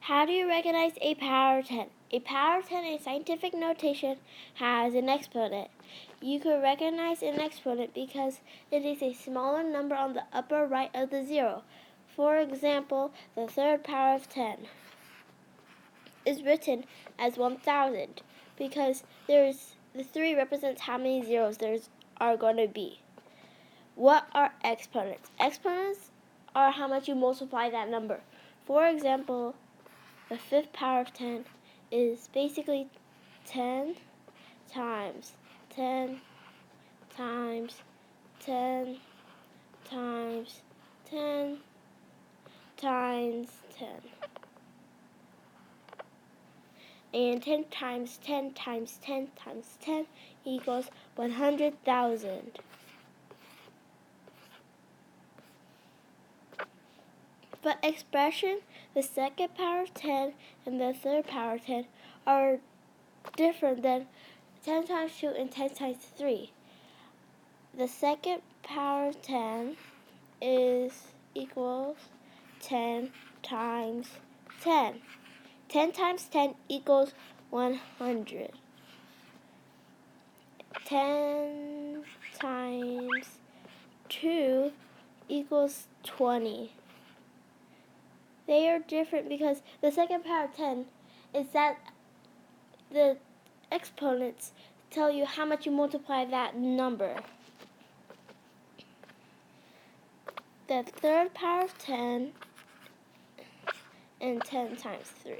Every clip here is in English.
How do you recognize a power of 10? A power of 10 in scientific notation has an exponent. You can recognize an exponent because it is a smaller number on the upper right of the zero. For example, the third power of 10 is written as 1,000 because the 3 represents how many zeros there are going to be. What are exponents? Exponents are how much you multiply that number. For example, the fifth power of 10 is basically 10 times 10 times 10 times 10 times 10. And 10 times 10 times 10 times 10 equals 100,000. But expression, the second power of 10 and the third power of 10 are different than 10 times 2 and 10 times 3. The second power of 10 equals 10 times 10. 10 times 10 equals 100. 10 times 2 equals 20. They are different because the second power of 10 is that the exponents tell you how much you multiply that number. The third power of 10 and 10 times 3.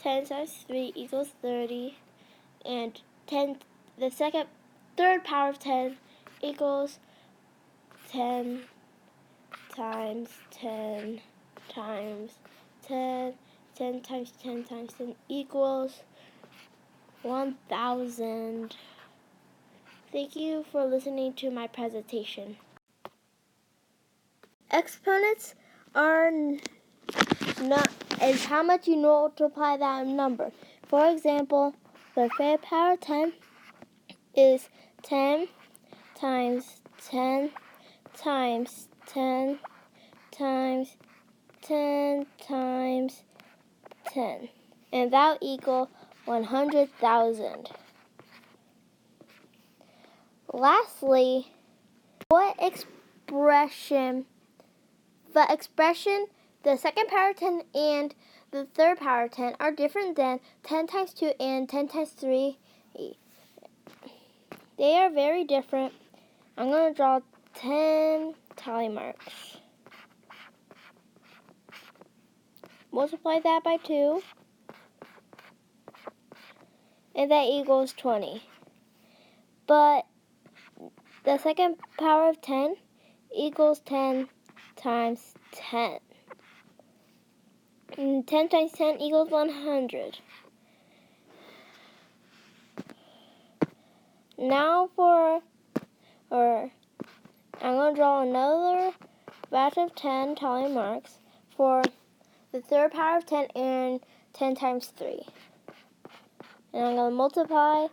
10 times 3 equals 30, and the third power of 10 equals 10 times 10 times 10. 10 times 10 times 10 equals 1,000. Thank you for listening to my presentation. Exponents is how much you multiply that number. For example, the fifth power of 10 is 10 times 10 times 10 times 10 times 10. And that will equal 100,000. Lastly, the second power of 10 and the third power of 10 are different than 10 times 2 and 10 times 3. They are very different. I'm going to draw 10 tally marks. Multiply that by 2, and that equals 20. But the second power of 10 equals 10 times 10. And 10 times 10 equals 100. Now I'm going to draw another batch of 10 tally marks for the third power of 10 and 10 times 3. And I'm going to multiply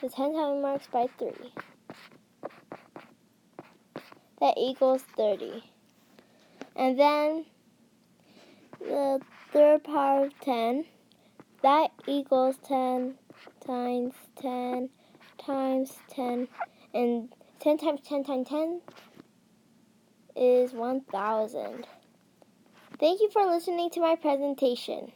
the 10 tally marks by 3. That equals 30. And then the third power of 10, that equals 10 times 10 times 10. And 10 times 10 times 10 is 1,000. Thank you for listening to my presentation.